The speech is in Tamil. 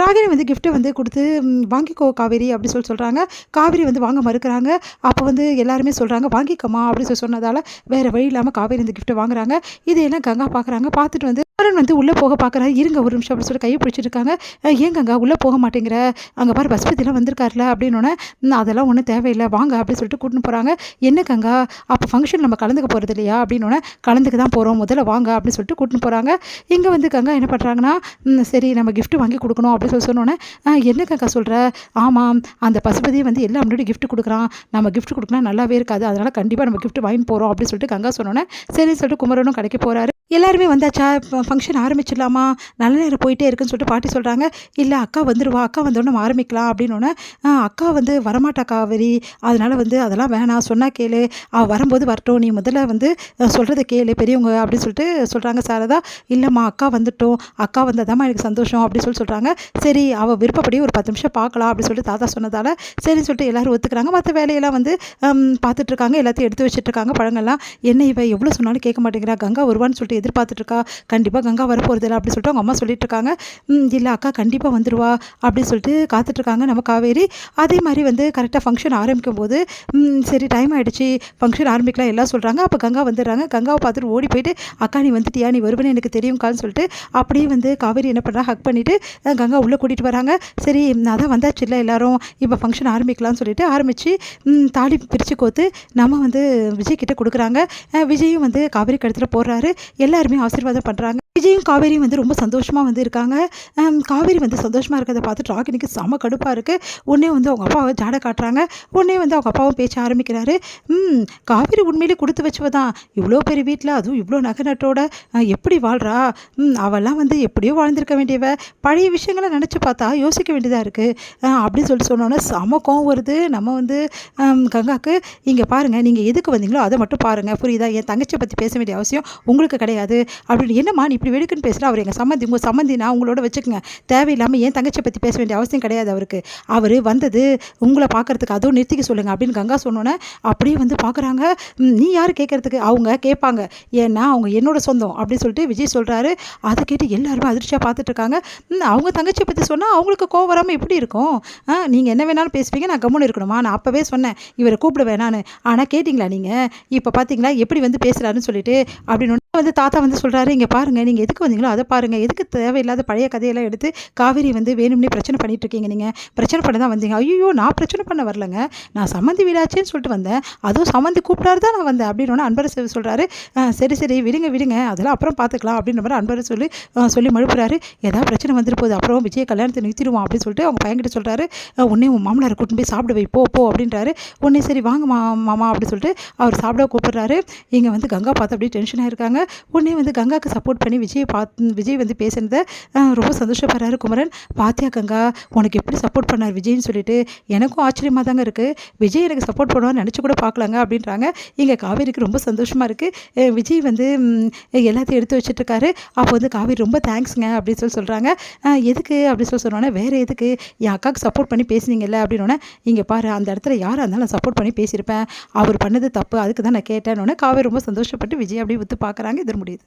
ராகினி வந்து கிஃப்ட்டை வந்து கொடுத்து வாங்கிக்கோ காவேரி அப்படி சொல்கிறாங்க. காவேரி வந்து வாங்க மறுக்கிறாங்க. அப்போ வந்து எல்லாருமே சொல்கிறாங்க வாங்கிக்கம்மா அப்படின்னு சொன்னதால் வேறு வழி இல்லாமல் காவேரி இந்த கிஃப்ட்டை வாங்குறாங்க. இதையெல்லாம் கங்கா பார்க்குறாங்க. பார்த்துட்டு வந்து குமரன் வந்து உள்ளே போக பார்க்குறாரு. இருங்க ஒரு நிமிஷம் அப்படின்னு சொல்லி கையை பிடிச்சிருக்காங்க. ஏன் கங்கா உள்ளே போக மாட்டேங்கிற, அங்கே பாரு பசுபதிலாம் வந்திருக்காருல அப்படின்னோடனே அதெல்லாம் ஒன்றும் தேவையில்லை வாங்க அப்படின்னு சொல்லிட்டு கூட்டின்னு போகிறாங்க. என்ன கங்கா அப்போ ஃபங்க்ஷன் நம்ம கலந்துக்க போகிறது இல்லையா அப்படின்னோடனே கலந்துக்கு தான் போகிறோம் முதல்ல வாங்க அப்படின்னு சொல்லிட்டு கூட்டின்னு போகிறாங்க. இங்கே வந்து கங்கா என்ன பண்ணுறாங்கன்னா சரி நம்ம கிஃப்ட் வாங்கி கொடுக்கணும் அப்படின்னு சொன்னோன்னே என்ன கங்கா சொல்கிற, ஆமாம் அந்த பசுபதியை வந்து எல்லாம் முன்னாடி கிஃப்ட் கொடுக்குறான், நம்ம கிஃப்ட் கொடுக்கலாம் நல்லாவே இருக்காது, அதனால் கண்டிப்பாக நம்ம கிஃப்ட் வாங்கி போகிறோம் அப்படின்னு சொல்லிட்டு கங்கா சொன்னோன்னே சரின்னு சொல்லிட்டு குமரனும் கடைக்கு போகிறாரு. எல்லாருமே வந்தாச்சா இப்போ ஃபங்க்ஷன் ஆரம்பிச்சிடலாமா, நல்ல நேரம் போயிட்டே இருக்குன்னு சொல்லிட்டு பாட்டி சொல்கிறாங்க. இல்லை அக்கா வந்துடுவா, அக்கா வந்தோடனே நம்ம ஆரம்பிக்கலாம் அப்படின்னோடனே அக்கா வந்து வரமாட்டா காவேரி, அதனால் வந்து அதெல்லாம் வேணாம் சொன்னால் கேளு, அவள் வரும்போது வரட்டும், நீ முதல்ல வந்து சொல்கிறத கேளு பெரியவங்க அப்படின்னு சொல்லிட்டு சொல்கிறாங்க. சாரதா இல்லைம்மா அக்கா வந்துட்டோம், அக்கா வந்ததாம்மா எனக்கு சந்தோஷம் அப்படின்னு சொல்கிறாங்க. சரி அவள் விருப்பப்படி ஒரு 10 நிமிஷம் பார்க்கலாம் அப்படின்னு சொல்லிட்டு தாத்தா சொன்னதால் சரின்னு சொல்லிட்டு எல்லோரும் ஒத்துக்கிறாங்க. மற்ற வேலையெல்லாம் வந்து பார்த்துட்ருக்காங்க. எல்லாத்தையும் எடுத்து வச்சுட்ருக்காங்க பழங்கள்லாம். என்ன இவ எவ்வளோ சொன்னாலும் கேட்க மாட்டேங்கிறா, கங்கா வருவான்னு சொல்லிட்டு எதிர்பார்த்துட்ருக்கா, கண்டிப்பாக கங்கா வரப்போகிறது இல்லை அப்படின்னு சொல்லிட்டு அவங்க அம்மா சொல்லிட்டு இருக்காங்க. இல்லை அக்கா கண்டிப்பாக வந்துடுவா அப்படின்னு சொல்லிட்டு காத்துட்ருக்காங்க நம்ம காவேரி. அதே மாதிரி வந்து கரெக்டாக ஃபங்க்ஷன் ஆரம்பிக்கும் போது சரி டைம் ஆகிடுச்சு ஃபங்க்ஷன் ஆரம்பிக்கலாம் எல்லாம் சொல்கிறாங்க. அப்போ கங்கா வந்துடுறாங்க. கங்காவை பார்த்துட்டு ஓடி போயிட்டு அக்கா நீ வந்துட்டியா, நீ வருவேன்னு எனக்கு தெரியும்க்கான்னு சொல்லிட்டு அப்படியே வந்து காவேரி என்ன பண்ணுறா ஹக் பண்ணிவிட்டு கங்கா உள்ளே கூட்டிகிட்டு வராங்க. சரி அதான் வந்தாச்சு இல்லை எல்லோரும் இப்போ ஃபங்க்ஷன் ஆரம்பிக்கலாம்னு சொல்லிட்டு ஆரம்பித்து தாலி பிரித்து கோத்து நம்ம வந்து விஜய் கிட்டே கொடுக்குறாங்க. விஜயும் வந்து காவேரி கழுத்தில் போடுறாரு. எல்லாருமே ஆசீர்வாதம் பண்ணுறாங்க. விஜயும் காவேரியும் வந்து ரொம்ப சந்தோஷமாக வந்து இருக்காங்க. காவேரி வந்து சந்தோஷமாக இருக்கிறத பார்த்துட்டு ராகினிக்கு செம கடுப்பாக இருக்குது. உடனே வந்து அவங்க அப்பாவை ஜாடை காட்டுறாங்க. உடனே வந்து அவங்க அப்பாவும் பேச்ச ஆரம்பிக்கிறாரு. காவேரி உண்மையிலே கொடுத்து வச்சவ தான், இவ்வளோ பெரிய வீட்டில் அதுவும் இவ்வளோ நகை நட்டோட எப்படி வாழ்கிறா, அவெல்லாம் வந்து எப்படியோ வாழ்ந்திருக்க வேண்டியவ, பழைய விஷயங்களை நினச்சி பார்த்தா யோசிக்க வேண்டியதாக இருக்குது அப்படின்னு சொல்லிட்டு சொன்னோன்னே செம கோவம் வருது. நம்ம வந்து கங்காக்கு இங்கே பாருங்கள் நீங்கள் எதுக்கு வந்தீங்களோ அதை மட்டும் பாருங்கள் புரியுதா, என் தங்கச்சியை பற்றி பேச வேண்டிய அவசியம் உங்களுக்கு கிடையாது அப்படின்னு. என்னம்மா நீ இப்படி வெடுக்குன்னு பேசுகிறா, அவர் எங்கள் சம்மந்தி, உங்கள் சம்மந்தி நான் உங்களோட வச்சுக்கோங்க, தேவையில்லாமல் என் தங்கச்சியை பற்றி பேச வேண்டிய அவசியம் கிடையாது அவருக்கு, அவர் வந்தது உங்களை பார்க்குறதுக்கு, அதுவும் நிறுத்திக்க சொல்லுங்கள் அப்படின்னு கங்கா சொன்னோன்னே அப்படியே வந்து பார்க்குறாங்க. நீ யார் கேட்குறதுக்கு, அவங்க கேட்பாங்க, ஏன்னா அவங்க என்னோட சொந்தம் அப்படின்னு சொல்லிட்டு விஜய் சொல்கிறாரு. அதை கேட்டு எல்லாருமே அதிர்ச்சியாக பார்த்துட்ருக்காங்க. அவங்க தங்கச்சியை பற்றி சொன்னால் அவங்களுக்கு கோவம் வராமல் எப்படி இருக்கும், நீங்கள் என்ன வேணாலும் பேசுவீங்க, நான் கம்முன்னு இருக்கணுமா, நான் அப்போவே சொன்னேன் இவரை கூப்பிட வேணான்னு, ஆனால் கேட்டிங்களா நீங்கள், இப்போ பார்த்தீங்களா எப்படி வந்து பேசுகிறாருன்னு சொல்லிட்டு அப்படின்னு வந்து தாத்தா வந்து சொல்கிறாரு. இங்கே பாருங்கள் நீங்கள் எதுக்கு வந்தீங்களோ அதை பாருங்கள், எதுக்கு தேவையில்லாத பழைய கதையெல்லாம் எடுத்து காவேரி வந்து வேணும்னே பிரச்சனை பண்ணிட்டு இருக்கீங்க, நீங்கள் பிரச்சனை பண்ண தான் வந்தீங்க. ஐயோ நான் பிரச்சனை பண்ண வரலங்க, நான் சம்மந்தி வீடாச்சேன்னு சொல்லிட்டு வந்தேன், அதுவும் சம்மந்தி கூப்பிட்டாரு தான் நான் வந்தேன் அப்படின்னு அன்பரசு சொல்கிறாரு. சரி சரி விடுங்க விடுங்க அதெல்லாம் அப்புறம் பார்த்துக்கலாம் அப்படின்ற மாதிரி அன்பரசு சொல்லி மழுப்புறாரு. ஏதாவது பிரச்சனை வந்துட்டு போகுது, அப்புறம் விஜய் கல்யாணத்தை நிறுத்திடுவான் அப்படின்னு சொல்லிட்டு அவங்க பையன்கிட்ட சொல்கிறாரு. உடனே உன் மாமனாரை கூட்டின்னு போய் சாப்பிட வை போ அப்படின்றாரு. உடனே சரி வாங்க மாமா அப்படின்னு சொல்லிட்டு அவர் சாப்பிட கூப்பிடுறாரு. இங்கே வந்து கங்கா பார்த்து அப்படியே டென்ஷனாக இருக்காங்க. உடனே வந்து கங்காவுக்கு சப்போர்ட் பண்ணி விஜய் வந்து பேசுனதை ரொம்ப சந்தோஷப்படுறாரு குமரன். பாத்தியா கங்கா உனக்கு எப்படி சப்போர்ட் பண்ணார் விஜய்னு சொல்லிட்டு, எனக்கும் ஆச்சரியமாக தாங்க இருக்குது, விஜய் எனக்கு சப்போர்ட் பண்ணுவான்னு நினச்சி கூட பார்க்கலாங்க அப்படின்றாங்க. இங்கே காவேரிக்கு ரொம்ப சந்தோஷமாக இருக்குது. விஜய் வந்து எல்லாத்தையும் எடுத்து வச்சுட்ருக்காரு. அப்போ வந்து காவேரி ரொம்ப தேங்க்ஸுங்க அப்படின்னு சொல்கிறாங்க. எதுக்கு அப்படின்னு சொன்னோன்னே வேறு எதுக்கு, என் அக்காவுக்கு சப்போர்ட் பண்ணி பேசுனீங்கல்ல அப்படின்னோடனே, இங்கே பாரு அந்த இடத்துல யாராக இருந்தாலும் நான் சப்போர்ட் பண்ணி பேசியிருப்பேன், அவர் பண்ணது தப்பு அதுக்கு தான் நான் கேட்டேன்னொன்னே காவேரி ரொம்ப சந்தோஷப்பட்டு விஜய் அப்படியே விற்று பார்க்குறாங்க. இது முடியுது.